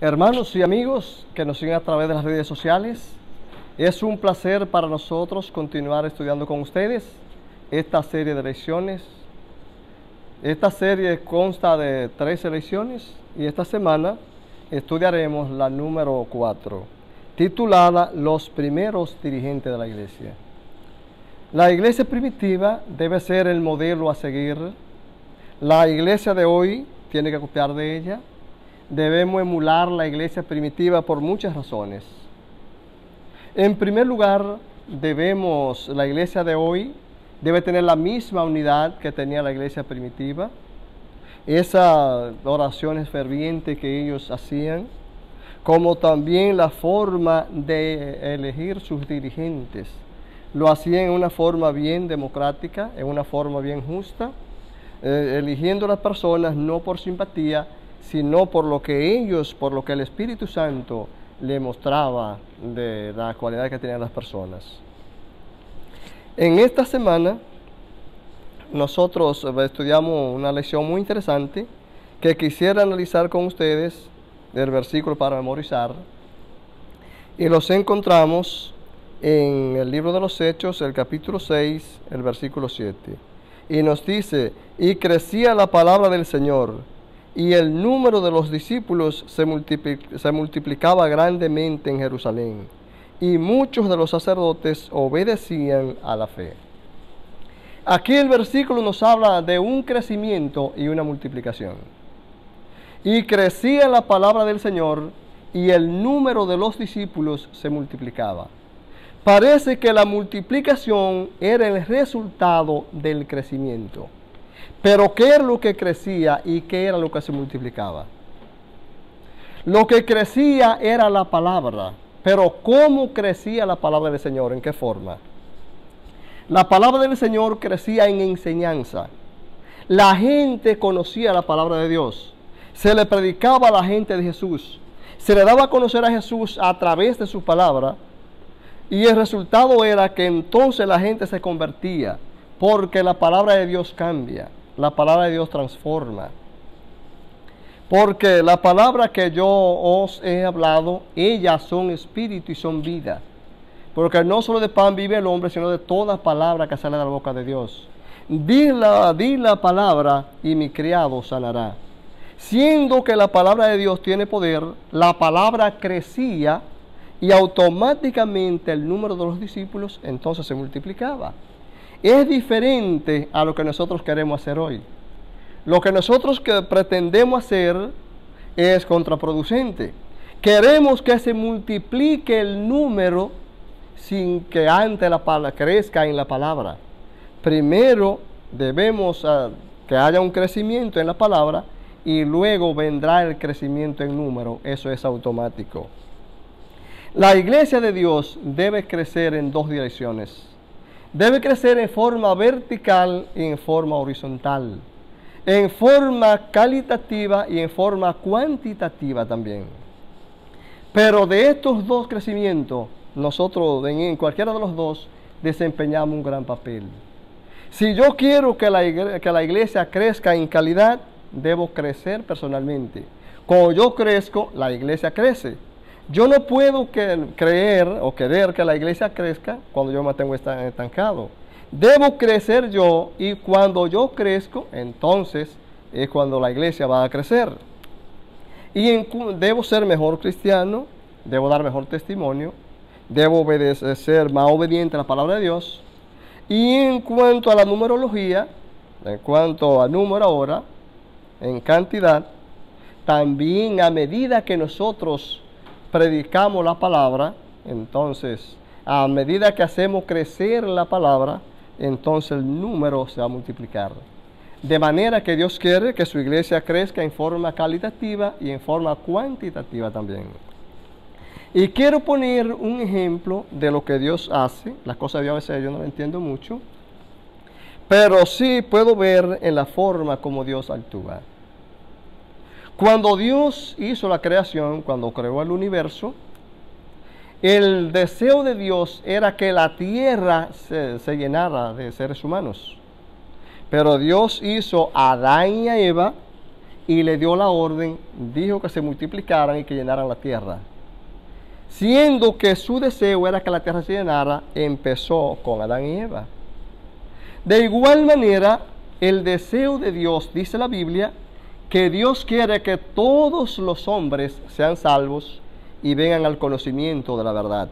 Hermanos y amigos que nos siguen a través de las redes sociales, es un placer para nosotros continuar estudiando con ustedes esta serie de lecciones. Esta serie consta de 13 lecciones y esta semana estudiaremos la número 4, titulada Los primeros dirigentes de la iglesia. La iglesia primitiva debe ser el modelo a seguir. La iglesia de hoy tiene que copiar de ella. Debemos emular la iglesia primitiva por muchas razones. En primer lugar, la iglesia de hoy debe tener la misma unidad que tenía la iglesia primitiva. Esas oraciones fervientes que ellos hacían, como también la forma de elegir sus dirigentes. Lo hacían en una forma bien democrática, en una forma bien justa, eligiendo a las personas no por simpatía, sino por lo que el Espíritu Santo le mostraba de la cualidad que tenían las personas. En esta semana nosotros estudiamos una lección muy interesante que quisiera analizar con ustedes del versículo para memorizar, y los encontramos en el libro de los Hechos, el capítulo 6, el versículo 7, y nos dice: y crecía la palabra del Señor, y el número de los discípulos se multiplicaba grandemente en Jerusalén, y muchos de los sacerdotes obedecían a la fe. Aquí el versículo nos habla de un crecimiento y una multiplicación. Y crecía la palabra del Señor, y el número de los discípulos se multiplicaba. Parece que la multiplicación era el resultado del crecimiento. Pero ¿qué era lo que crecía y qué era lo que se multiplicaba? Lo que crecía era la palabra. Pero ¿cómo crecía la palabra del Señor? ¿En qué forma? La palabra del Señor crecía en enseñanza. La gente conocía la palabra de Dios. Se le predicaba a la gente de Jesús. Se le daba a conocer a Jesús a través de su palabra. Y el resultado era que entonces la gente se convertía, porque la palabra de Dios cambia. La palabra de Dios transforma. Porque la palabra que yo os he hablado, ellas son espíritu y son vida. Porque no solo de pan vive el hombre, sino de toda palabra que sale de la boca de Dios. Di la palabra y mi criado sanará. Siendo que la palabra de Dios tiene poder, la palabra crecía y automáticamente el número de los discípulos entonces se multiplicaba. Es diferente a lo que nosotros queremos hacer hoy. Lo que nosotros pretendemos hacer es contraproducente. Queremos que se multiplique el número sin que antes la palabra crezca en la palabra. Primero debemos que haya un crecimiento en la palabra y luego vendrá el crecimiento en número. Eso es automático. La iglesia de Dios debe crecer en dos direcciones. Debe crecer en forma vertical y en forma horizontal, en forma calitativa y en forma cuantitativa también. Pero de estos dos crecimientos, nosotros en cualquiera de los dos desempeñamos un gran papel. Si yo quiero que la iglesia crezca en calidad, debo crecer personalmente. Cuando yo crezco, la iglesia crece. Yo no puedo creer o querer que la iglesia crezca cuando yo me mantengo estancado. Debo crecer yo, y cuando yo crezco, entonces es cuando la iglesia va a crecer. Y debo ser mejor cristiano, debo dar mejor testimonio, debo ser más obediente a la palabra de Dios. Y en cuanto a la numerología, en cuanto a número ahora, en cantidad, también a medida que nosotros predicamos la palabra, entonces a medida que hacemos crecer la palabra, entonces el número se va a multiplicar. De manera que Dios quiere que su iglesia crezca en forma calitativa y en forma cuantitativa también. Y quiero poner un ejemplo de lo que Dios hace. Las cosas de Dios a veces yo no lo entiendo mucho, pero sí puedo ver en la forma como Dios actúa. Cuando Dios hizo la creación, cuando creó el universo, el deseo de Dios era que la tierra se llenara de seres humanos. Pero Dios hizo a Adán y a Eva y le dio la orden, dijo que se multiplicaran y que llenaran la tierra. Siendo que su deseo era que la tierra se llenara, empezó con Adán y Eva. De igual manera, el deseo de Dios, dice la Biblia, que Dios quiere que todos los hombres sean salvos y vengan al conocimiento de la verdad.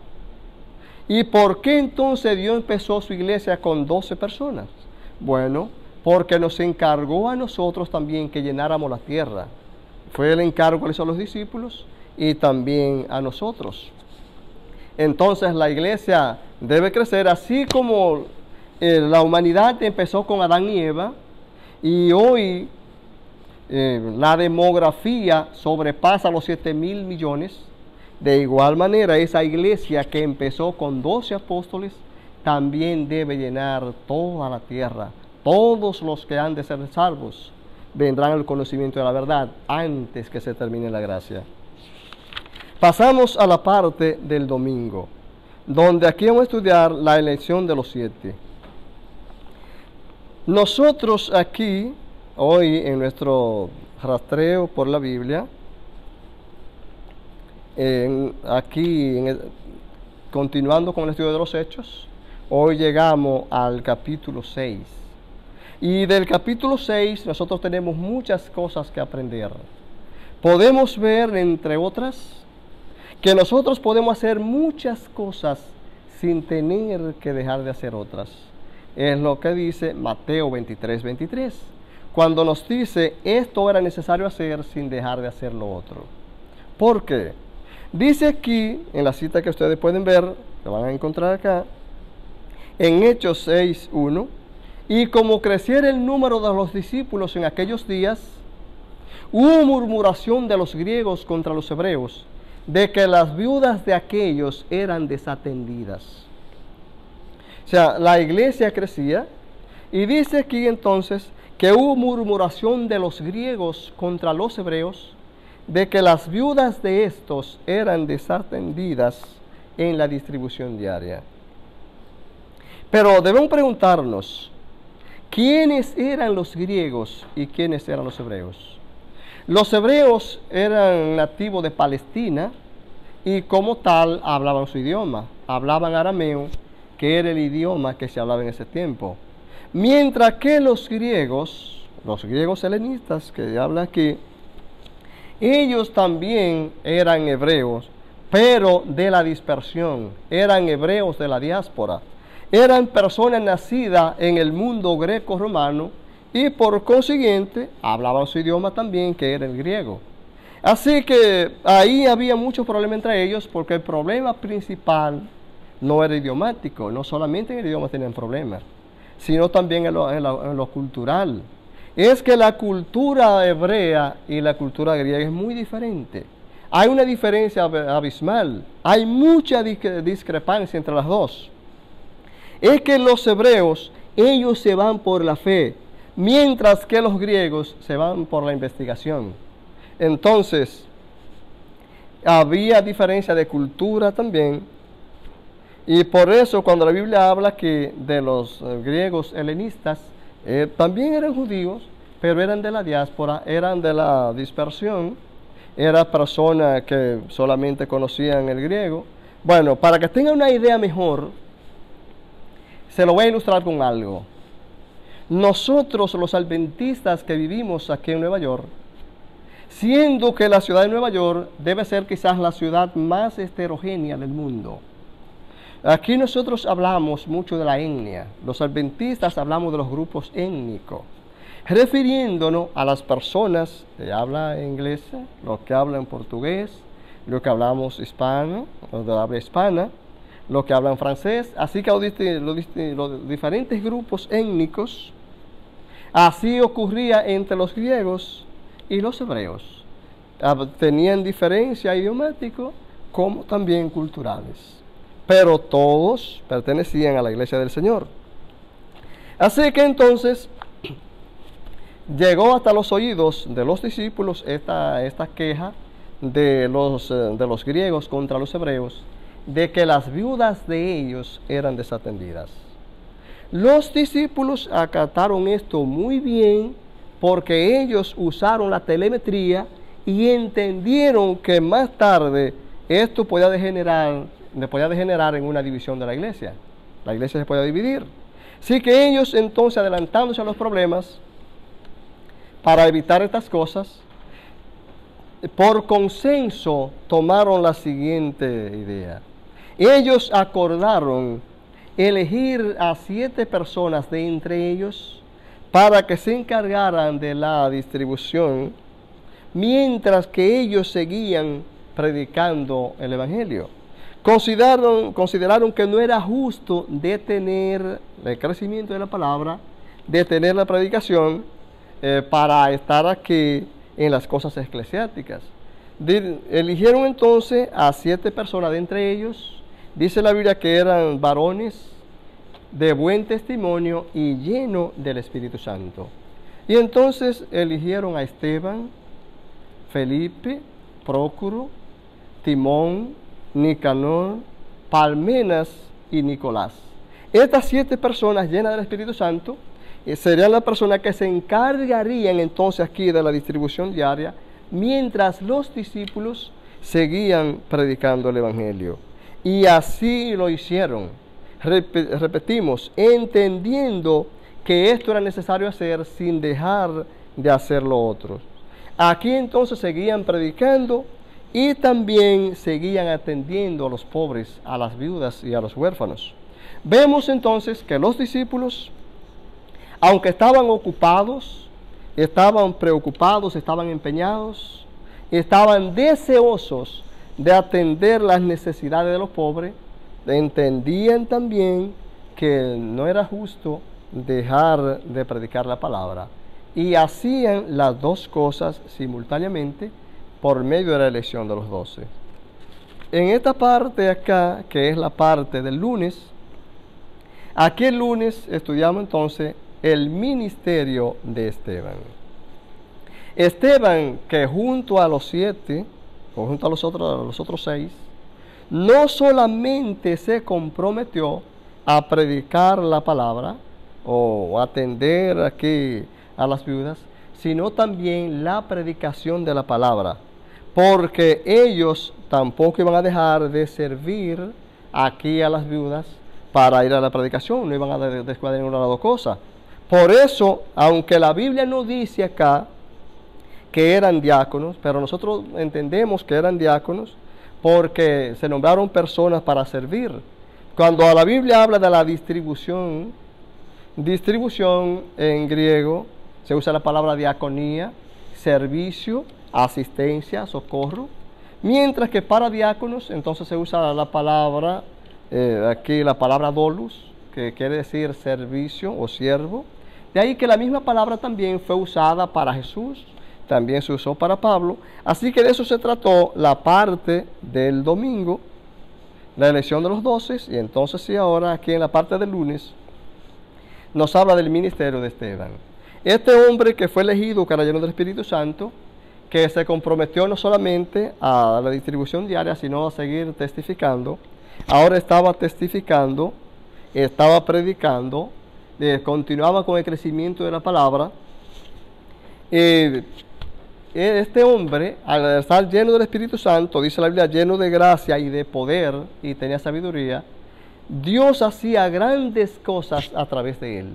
¿Y por qué entonces Dios empezó su iglesia con 12 personas? Bueno, porque nos encargó a nosotros también que llenáramos la tierra. Fue el encargo que le hizo a los discípulos y también a nosotros. Entonces la iglesia debe crecer así como la humanidad empezó con Adán y Eva, y hoy la demografía sobrepasa los 7.000 millones. De igual manera, esa iglesia que empezó con 12 apóstoles también debe llenar toda la tierra. Todos los que han de ser salvos vendrán al conocimiento de la verdad antes que se termine la gracia. Pasamos a la parte del domingo, donde aquí vamos a estudiar la elección de los 7. Nosotros aquí, hoy en nuestro rastreo por la Biblia, continuando con el estudio de los Hechos, hoy llegamos al capítulo 6. Y del capítulo 6 nosotros tenemos muchas cosas que aprender. Podemos ver, entre otras, que nosotros podemos hacer muchas cosas sin tener que dejar de hacer otras. Es lo que dice Mateo 23:23, cuando nos dice, esto era necesario hacer sin dejar de hacer lo otro. ¿Por qué? Dice aquí, en la cita que ustedes pueden ver, lo van a encontrar acá, en Hechos 6:1, y como creciera el número de los discípulos en aquellos días, hubo murmuración de los griegos contra los hebreos, de que las viudas de aquellos eran desatendidas. O sea, la iglesia crecía, y dice aquí entonces que hubo murmuración de los griegos contra los hebreos, de que las viudas de estos eran desatendidas en la distribución diaria. Pero debemos preguntarnos, ¿quiénes eran los griegos y quiénes eran los hebreos? Los hebreos eran nativos de Palestina y como tal hablaban su idioma, hablaban arameo, que era el idioma que se hablaba en ese tiempo. Mientras que los griegos helenistas que habla aquí, ellos también eran hebreos, pero de la dispersión, eran hebreos de la diáspora, eran personas nacidas en el mundo greco-romano y por consiguiente hablaban su idioma también, que era el griego. Así que ahí había muchos problemas entre ellos, porque el problema principal no era idiomático, no solamente en el idioma tenían problemas, sino también en lo cultural. Es que la cultura hebrea y la cultura griega es muy diferente. Hay una diferencia abismal, hay mucha discrepancia entre las dos. Es que los hebreos, ellos se van por la fe, mientras que los griegos se van por la investigación. Entonces, había diferencia de cultura también, y por eso cuando la Biblia habla que de los griegos helenistas, también eran judíos, pero eran de la diáspora, eran de la dispersión, eran personas que solamente conocían el griego. Bueno, para que tengan una idea mejor, se lo voy a ilustrar con algo. Nosotros, los adventistas que vivimos aquí en Nueva York, siendo que la ciudad de Nueva York debe ser quizás la ciudad más heterogénea del mundo. Aquí nosotros hablamos mucho de la etnia. Los adventistas hablamos de los grupos étnicos, refiriéndonos a las personas que hablan inglés, los que hablan portugués, los que hablamos hispano, los de habla hispana, los que hablan francés, así que los diferentes grupos étnicos. Así ocurría entre los griegos y los hebreos. Tenían diferencia idiomática como también culturales, pero todos pertenecían a la iglesia del Señor. Así que entonces llegó hasta los oídos de los discípulos esta queja de los griegos contra los hebreos, de que las viudas de ellos eran desatendidas. Los discípulos acataron esto muy bien porque ellos usaron la telemetría y entendieron que más tarde esto podía degenerar en una división de la iglesia. La iglesia se podía dividir. Así que ellos entonces, adelantándose a los problemas, para evitar estas cosas, por consenso tomaron la siguiente idea. Ellos acordaron elegir a 7 personas de entre ellos para que se encargaran de la distribución, mientras que ellos seguían predicando el Evangelio. Consideraron que no era justo detener el crecimiento de la palabra, detener la predicación para estar aquí en las cosas eclesiásticas. Eligieron entonces a 7 personas de entre ellos. Dice la Biblia que eran varones de buen testimonio y llenos del Espíritu Santo. Y entonces eligieron a Esteban, Felipe, Prócoro, Timón, Nicanor, Parmenas y Nicolás. Estas 7 personas llenas del Espíritu Santo serían las personas que se encargarían entonces aquí de la distribución diaria, mientras los discípulos seguían predicando el Evangelio. Y así lo hicieron. Repetimos, entendiendo que esto era necesario hacer sin dejar de hacer lo otro. Aquí entonces seguían predicando y también seguían atendiendo a los pobres, a las viudas y a los huérfanos. Vemos entonces que los discípulos, aunque estaban ocupados, estaban preocupados, estaban empeñados, estaban deseosos de atender las necesidades de los pobres, entendían también que no era justo dejar de predicar la palabra, y hacían las dos cosas simultáneamente por medio de la elección de los 12. En esta parte acá, que es la parte del lunes, aquí el lunes estudiamos entonces el ministerio de Esteban. Esteban, que junto a los 7, o junto a los otros 6, no solamente se comprometió a predicar la palabra o atender aquí a las viudas, sino también la predicación de la palabra, porque ellos tampoco iban a dejar de servir aquí a las viudas para ir a la predicación, no iban a descuidar ninguna de las dos cosas. Por eso, aunque la Biblia no dice acá que eran diáconos, pero nosotros entendemos que eran diáconos porque se nombraron personas para servir. Cuando la Biblia habla de la distribución en griego se usa la palabra diaconía, servicio, asistencia, socorro, mientras que para diáconos entonces se usa la palabra, aquí la palabra dolus, que quiere decir servicio o siervo. De ahí que la misma palabra también fue usada para Jesús, también se usó para Pablo. Así que de eso se trató la parte del domingo, la elección de los 12, y entonces sí, ahora aquí en la parte del lunes nos habla del ministerio de Esteban. Este hombre que fue elegido, que era lleno del Espíritu Santo, que se comprometió no solamente a la distribución diaria, sino a seguir testificando. Ahora estaba testificando, estaba predicando, continuaba con el crecimiento de la palabra. Este hombre, al estar lleno del Espíritu Santo, dice la Biblia, lleno de gracia y de poder, y tenía sabiduría, Dios hacía grandes cosas a través de él.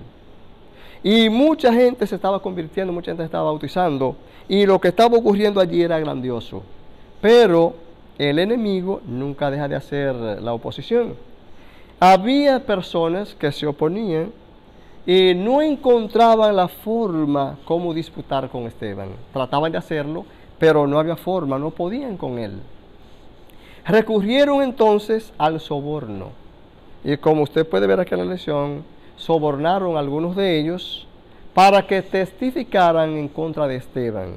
Y mucha gente se estaba convirtiendo, mucha gente se estaba bautizando, y lo que estaba ocurriendo allí era grandioso. Pero el enemigo nunca deja de hacer la oposición. Había personas que se oponían y no encontraban la forma como disputar con Esteban. Trataban de hacerlo, pero no había forma, no podían con él. Recurrieron entonces al soborno. Y como usted puede ver aquí en la lección, sobornaron a algunos de ellos para que testificaran en contra de Esteban,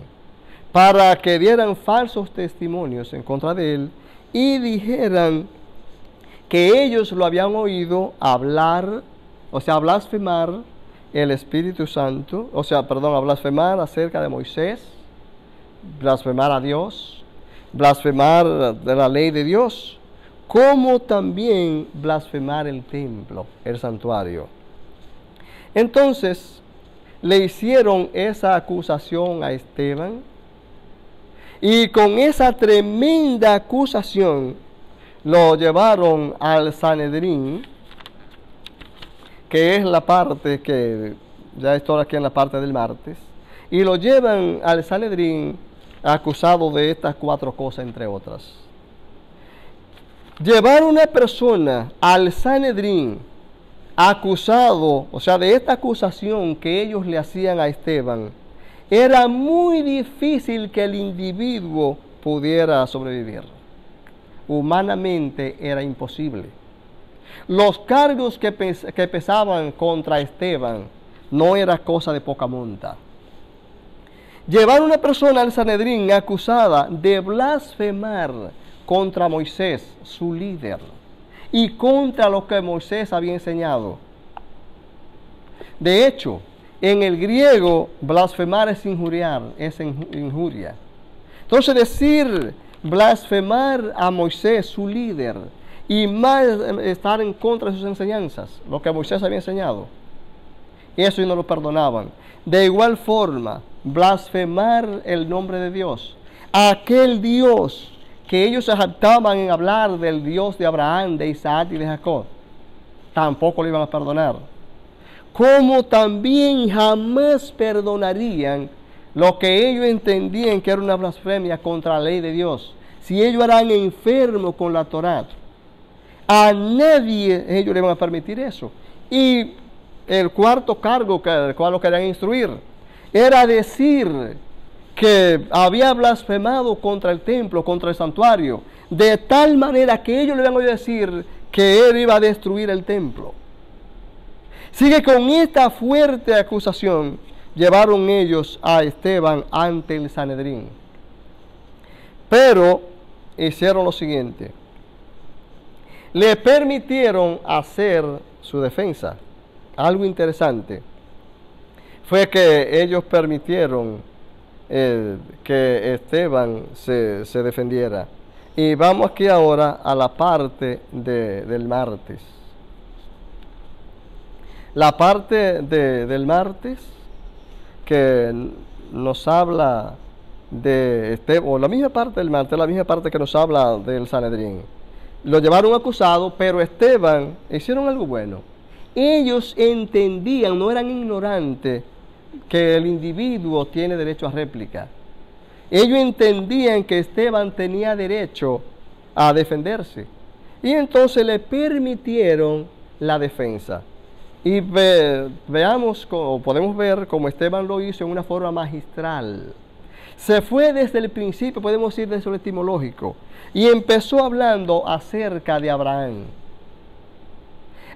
para que dieran falsos testimonios en contra de él y dijeran que ellos lo habían oído hablar, o sea, blasfemar el Espíritu Santo, a blasfemar acerca de Moisés, blasfemar a Dios, blasfemar de la ley de Dios, como también blasfemar el templo, el santuario. Entonces, le hicieron esa acusación a Esteban, y con esa tremenda acusación lo llevaron al Sanedrín, que es la parte que ya estoy aquí en la parte del martes, y lo llevan al Sanedrín acusado de estas 4 cosas, entre otras. Llevar a una persona al Sanedrín acusado, o sea, de esta acusación que ellos le hacían a Esteban, era muy difícil que el individuo pudiera sobrevivir. Humanamente era imposible. Los cargos que pesaban contra Esteban no era cosa de poca monta. Llevar a una persona al Sanedrín acusada de blasfemar contra Moisés, su líder, y contra lo que Moisés había enseñado. De hecho, en el griego, blasfemar es injuriar, es injuria. Entonces, decir blasfemar a Moisés, su líder, y más estar en contra de sus enseñanzas, lo que Moisés había enseñado, eso no lo perdonaban. De igual forma, blasfemar el nombre de Dios, aquel Dios que ellos se jactaban en hablar del Dios de Abraham, de Isaac y de Jacob, tampoco lo iban a perdonar. Como también jamás perdonarían lo que ellos entendían que era una blasfemia contra la ley de Dios, si ellos eran enfermos con la Torá. A nadie ellos le iban a permitir eso. Y el cuarto cargo que el cual lo querían instruir era decir que había blasfemado contra el templo, contra el santuario, de tal manera que ellos le iban a decir que él iba a destruir el templo. Sigue con esta fuerte acusación, llevaron ellos a Esteban ante el Sanedrín. Pero hicieron lo siguiente: le permitieron hacer su defensa. Algo interesante fue que ellos permitieron que Esteban se defendiera. Y vamos aquí ahora a la parte del martes. La parte del martes que nos habla de Esteban, o la misma parte del martes, la misma parte que nos habla del Sanedrín. Lo llevaron acusado, pero Esteban hicieron algo bueno. Ellos entendían, no eran ignorantes, que el individuo tiene derecho a réplica. Ellos entendían que Esteban tenía derecho a defenderse. Y entonces le permitieron la defensa. Y veamos, podemos ver cómo Esteban lo hizo en una forma magistral. Se fue desde el principio, podemos ir desde lo etimológico, y empezó hablando acerca de Abraham.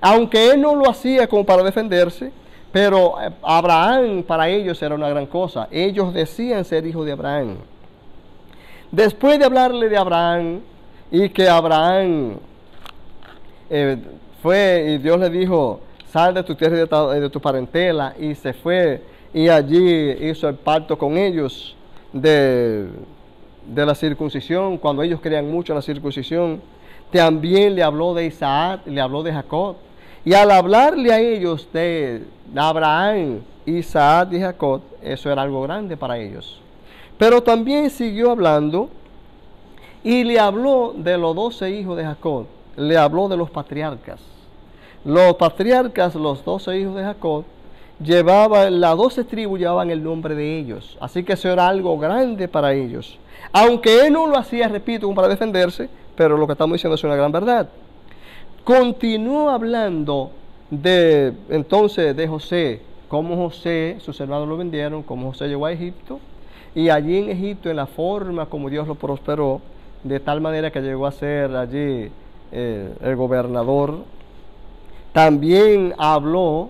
Aunque él no lo hacía como para defenderse, pero Abraham para ellos era una gran cosa. Ellos decían ser hijos de Abraham. Después de hablarle de Abraham, y que Abraham fue, y Dios le dijo: sal de tu tierra y de tu parentela, y se fue, y allí hizo el pacto con ellos de la circuncisión, cuando ellos creían mucho en la circuncisión. También le habló de Isaac, le habló de Jacob. Y al hablarle a ellos de Abraham, Isaac y Jacob, eso era algo grande para ellos. Pero también siguió hablando y le habló de los 12 hijos de Jacob. Le habló de los patriarcas. Los patriarcas, los 12 hijos de Jacob, llevaban, las 12 tribus llevaban el nombre de ellos. Así que eso era algo grande para ellos. Aunque él no lo hacía, repito, como para defenderse, pero lo que estamos diciendo es una gran verdad. Continuó hablando entonces de José, cómo José, sus hermanos lo vendieron, cómo José llegó a Egipto, y allí en Egipto, en la forma como Dios lo prosperó, de tal manera que llegó a ser allí el gobernador. También habló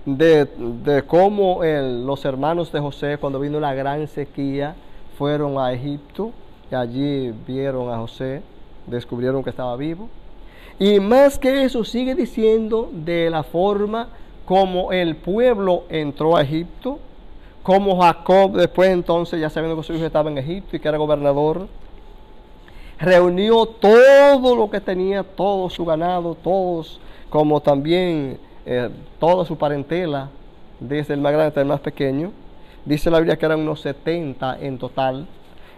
de cómo los hermanos de José, cuando vino la gran sequía, fueron a Egipto, y allí vieron a José, descubrieron que estaba vivo. Y más que eso, sigue diciendo de la forma como el pueblo entró a Egipto, como Jacob después, entonces, ya sabiendo que su hijo estaba en Egipto y que era gobernador, reunió todo lo que tenía, todo su ganado, todos, como también toda su parentela, desde el más grande hasta el más pequeño. Dice la Biblia que eran unos 70 en total.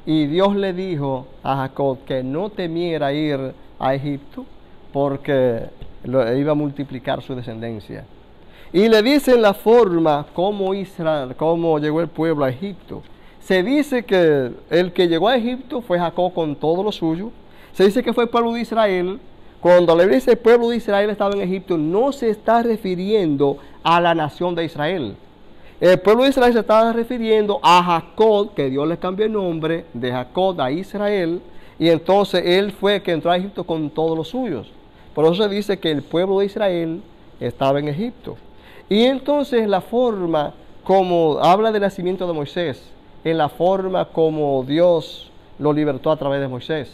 Y Dios le dijo a Jacob que no temiera ir a Egipto porque iba a multiplicar su descendencia. Y le dicen la forma como llegó el pueblo a Egipto. Se dice que el que llegó a Egipto fue Jacob con todo lo suyo. Se dice que fue el pueblo de Israel. Cuando le dice el pueblo de Israel estaba en Egipto, no se está refiriendo a la nación de Israel. El pueblo de Israel se estaba refiriendo a Jacob, que Dios le cambió el nombre de Jacob a Israel, y entonces él fue el que entró a Egipto con todos los suyos. Por eso se dice que el pueblo de Israel estaba en Egipto. Y entonces la forma como habla del nacimiento de Moisés, en la forma como Dios lo libertó a través de Moisés.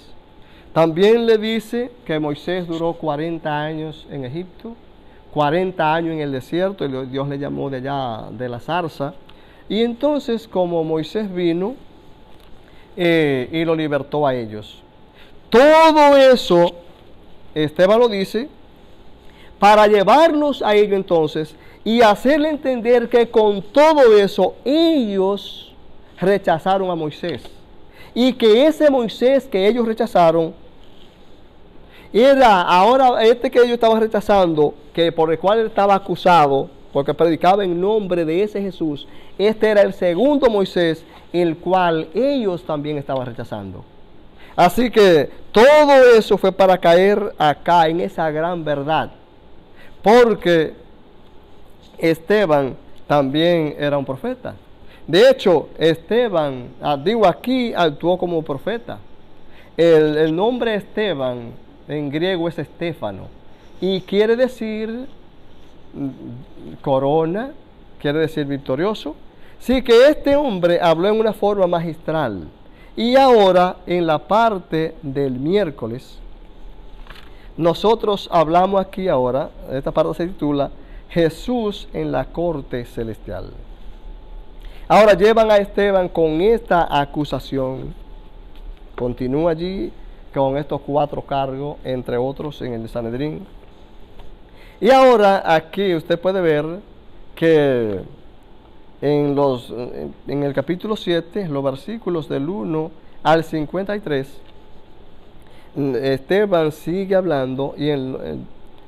También le dice que Moisés duró 40 años en Egipto, 40 años en el desierto, y Dios le llamó de allá de la zarza. Y entonces como Moisés vino y lo libertó a ellos. Todo eso, Esteban lo dice, para llevarlos a ellos entonces y hacerle entender que con todo eso ellos rechazaron a Moisés. Y que ese Moisés que ellos rechazaron era ahora que ellos estaban rechazando, que por el cual él estaba acusado, porque predicaba en nombre de ese Jesús. Este era el segundo Moisés, el cual ellos también estaban rechazando. Así que todo eso fue para caer acá en esa gran verdad, porque Esteban también era un profeta. De hecho, Esteban, aquí actuó como profeta. El nombre Esteban en griego es Estéfano y quiere decir corona, quiere decir victorioso. Sí, que este hombre habló en una forma magistral. Y ahora, en la parte del miércoles, nosotros hablamos aquí ahora, esta parte se titula Jesús en la corte celestial. Ahora llevan a Esteban con esta acusación. Continúa allí con estos 4 cargos, entre otros, en el Sanedrín. Y ahora aquí usted puede ver que en el capítulo 7, los versículos del 1 al 53, Esteban sigue hablando y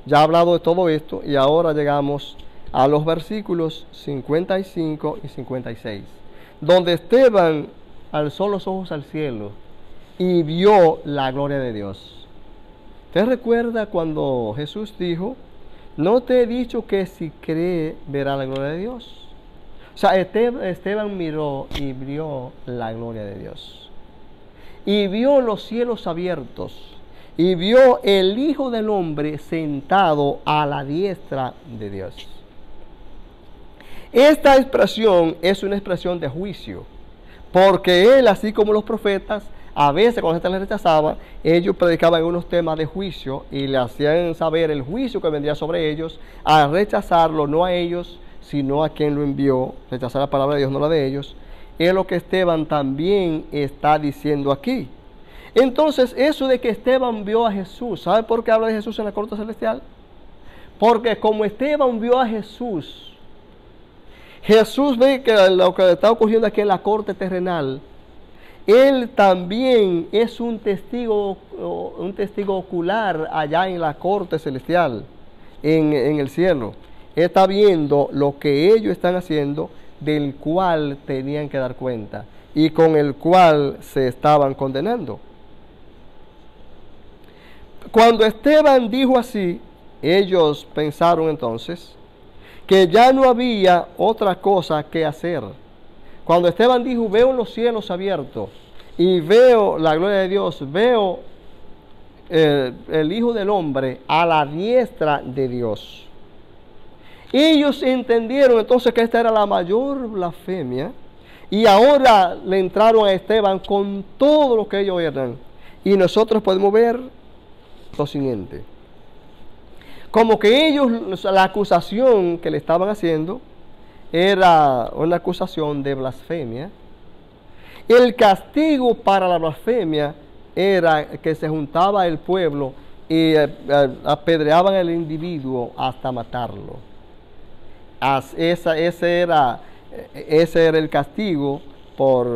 ya ha hablado de todo esto, y ahora llegamos a los versículos 55 y 56, donde Esteban alzó los ojos al cielo y vio la gloria de Dios. ¿Te recuerda cuando Jesús dijo, no te he dicho que si cree verá la gloria de Dios? O sea, Esteban miró y vio la gloria de Dios. Y vio los cielos abiertos. Y vio el Hijo del Hombre sentado a la diestra de Dios. Esta expresión es una expresión de juicio. Porque él, así como los profetas, a veces cuando la gente les rechazaba, ellos predicaban unos temas de juicio y le hacían saber el juicio que vendría sobre ellos, al rechazarlo, no a ellos, sino a quien lo envió, rechazar la palabra de Dios, no la de ellos. Es lo que Esteban también está diciendo aquí. Entonces, eso de que Esteban vio a Jesús, ¿sabe por qué habla de Jesús en la corte celestial? Porque como Esteban vio a Jesús, Jesús ve que lo que está ocurriendo aquí en la corte terrenal, él también es un testigo ocular allá en la corte celestial, en el cielo. Él está viendo lo que ellos están haciendo, del cual tenían que dar cuenta y con el cual se estaban condenando. Cuando Esteban dijo así, ellos pensaron entonces que ya no había otra cosa que hacer. Cuando Esteban dijo, veo los cielos abiertos y veo la gloria de Dios, veo el Hijo del Hombre a la diestra de Dios. Ellos entendieron entonces que esta era la mayor blasfemia y ahora le entraron a Esteban con todo lo que ellos eran. Y nosotros podemos ver lo siguiente. Como que ellos, la acusación que le estaban haciendo era una acusación de blasfemia. El castigo para la blasfemia era que se juntaba el pueblo y apedreaban al individuo hasta matarlo. Ese era el castigo por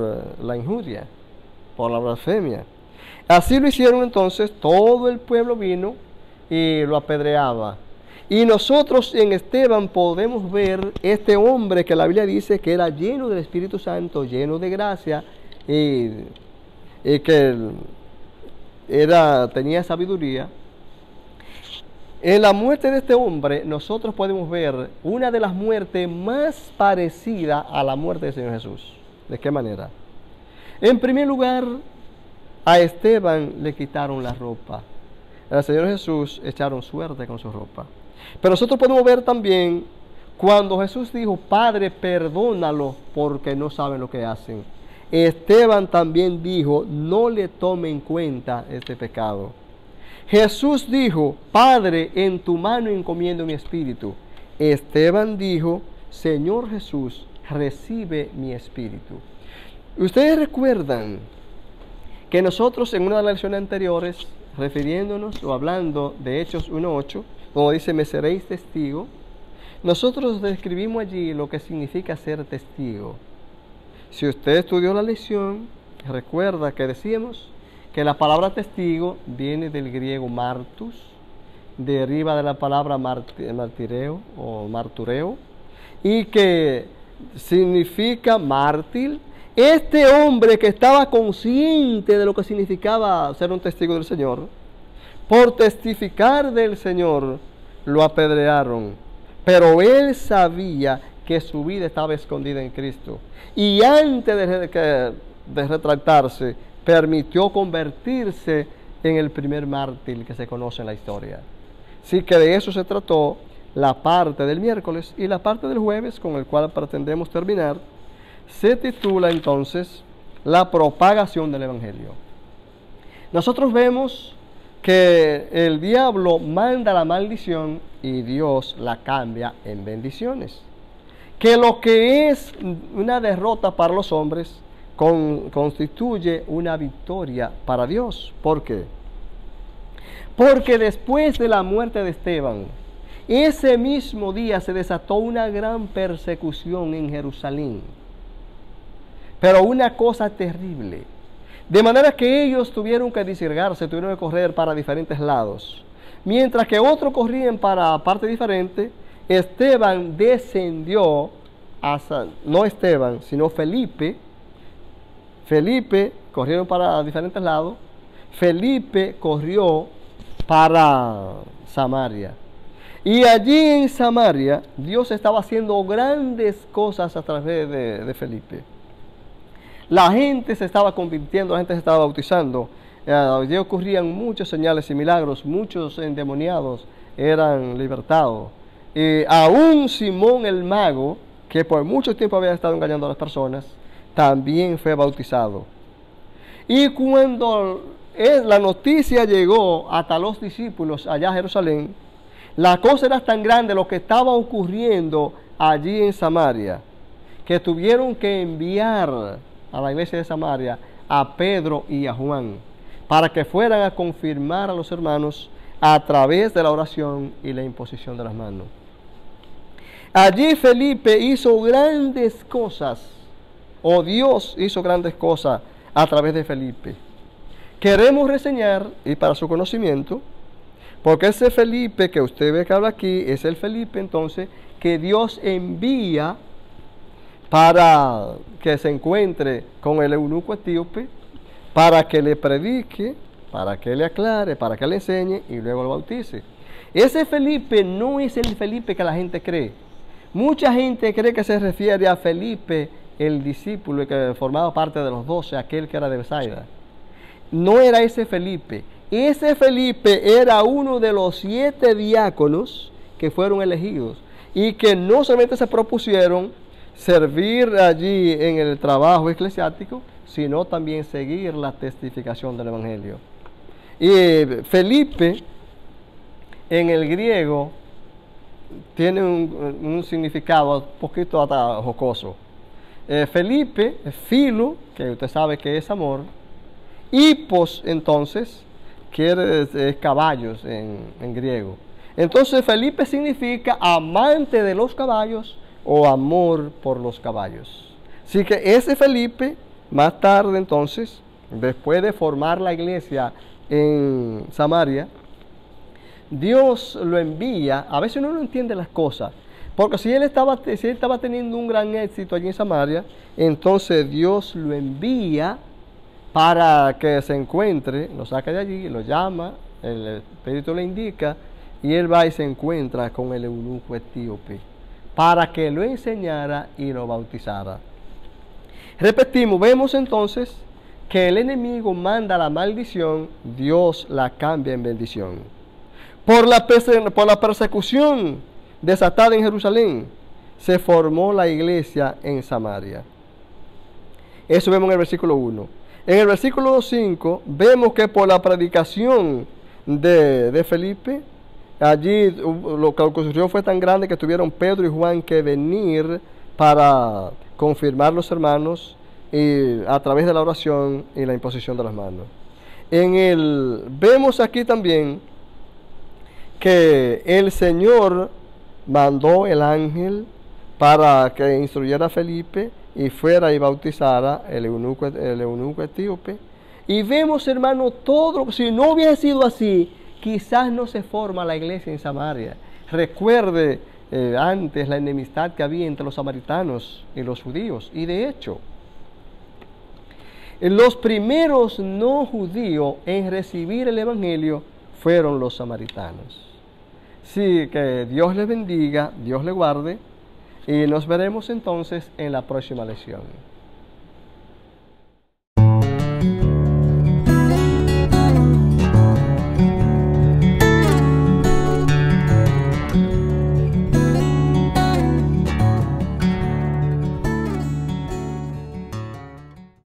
la injuria, por la blasfemia. Así lo hicieron entonces, todo el pueblo vino y lo apedreaba. Y nosotros en Esteban podemos ver este hombre que la Biblia dice que era lleno del Espíritu Santo, lleno de gracia, y que tenía sabiduría. En la muerte de este hombre nosotros podemos ver una de las muertes más parecidas a la muerte del Señor Jesús. ¿De qué manera? En primer lugar, a Esteban le quitaron la ropa. Al Señor Jesús echaron suerte con su ropa. Pero nosotros podemos ver también cuando Jesús dijo, Padre, perdónalo porque no saben lo que hacen. Esteban también dijo, no le tome en cuenta este pecado. Jesús dijo, Padre, en tu mano encomiendo mi espíritu. Esteban dijo, Señor Jesús, recibe mi espíritu. Ustedes recuerdan que nosotros en una de las lecciones anteriores, refiriéndonos o hablando de Hechos 1:8, como dice, me seréis testigo, nosotros describimos allí lo que significa ser testigo. Si usted estudió la lección, recuerda que decíamos que la palabra testigo viene del griego martus, deriva de la palabra martireo o martureo, y que significa mártir. Este hombre que estaba consciente de lo que significaba ser un testigo del Señor, por testificar del Señor, lo apedrearon. Pero él sabía que su vida estaba escondida en Cristo. Y antes de retractarse, permitió convertirse en el primer mártir que se conoce en la historia. Así que de eso se trató la parte del miércoles, y la parte del jueves, con el cual pretendemos terminar, se titula entonces la propagación del Evangelio. Nosotros vemos que el diablo manda la maldición y Dios la cambia en bendiciones. Que lo que es una derrota para los hombres constituye una victoria para Dios. ¿Por qué? Porque después de la muerte de Esteban, ese mismo día se desató una gran persecución en Jerusalén. Pero una cosa terrible. De manera que ellos tuvieron que disgregarse, tuvieron que correr para diferentes lados. Mientras que otros corrían para partes diferentes, Esteban descendió no Esteban, sino Felipe. Felipe corrieron para diferentes lados. Felipe corrió para Samaria. Y allí en Samaria, Dios estaba haciendo grandes cosas a través de Felipe. La gente se estaba convirtiendo, la gente se estaba bautizando. Allí ocurrían muchos señales y milagros, muchos endemoniados eran libertados. Aún Simón el mago, que por mucho tiempo había estado engañando a las personas, también fue bautizado. Y cuando la noticia llegó hasta los discípulos allá a Jerusalén, la cosa era tan grande lo que estaba ocurriendo allí en Samaria, que tuvieron que enviar a la iglesia de Samaria a Pedro y a Juan para que fueran a confirmar a los hermanos a través de la oración y la imposición de las manos. Allí Felipe hizo grandes cosas, o Dios hizo grandes cosas a través de Felipe. Queremos reseñar, y para su conocimiento, porque ese Felipe que usted ve que habla aquí, es el Felipe entonces que Dios envía para que se encuentre con el eunuco etíope, para que le predique, para que le aclare, para que le enseñe y luego lo bautice. Ese Felipe no es el Felipe que la gente cree. Mucha gente cree que se refiere a Felipe, el discípulo que formaba parte de los 12, aquel que era de Bethsaida. No era ese Felipe. Ese Felipe era uno de los 7 diáconos que fueron elegidos y que no solamente se propusieron servir allí en el trabajo eclesiástico, sino también seguir la testificación del Evangelio. Y Felipe, en el griego, tiene un significado un poquito hasta jocoso. Felipe, filo, que usted sabe que es amor, hipos, entonces, es caballos en griego. Entonces Felipe significa amante de los caballos o amor por los caballos. Así que ese Felipe, más tarde entonces, después de formar la iglesia en Samaria, Dios lo envía. A veces uno no entiende las cosas, porque si él estaba teniendo un gran éxito allí en Samaria, entonces Dios lo envía para que se encuentre, lo saca de allí, lo llama, el Espíritu le indica, y él va y se encuentra con el eunuco etíope, para que lo enseñara y lo bautizara. Repetimos, vemos entonces que el enemigo manda la maldición, Dios la cambia en bendición. Por la persecución desatada en Jerusalén, se formó la iglesia en Samaria. Eso vemos en el versículo 1. En el versículo 5 vemos que por la predicación de Felipe, allí lo que ocurrió fue tan grande que tuvieron Pedro y Juan que venir para confirmar los hermanos y a través de la oración y la imposición de las manos. Vemos aquí también que el Señor mandó el ángel para que instruyera a Felipe y fuera y bautizara el eunuco etíope. Y vemos, hermano, todo, si no hubiera sido así, quizás no se forma la iglesia en Samaria. Recuerde antes la enemistad que había entre los samaritanos y los judíos. Y de hecho, los primeros no judíos en recibir el evangelio fueron los samaritanos. Sí, que Dios les bendiga, Dios les guarde, y nos veremos entonces en la próxima lección.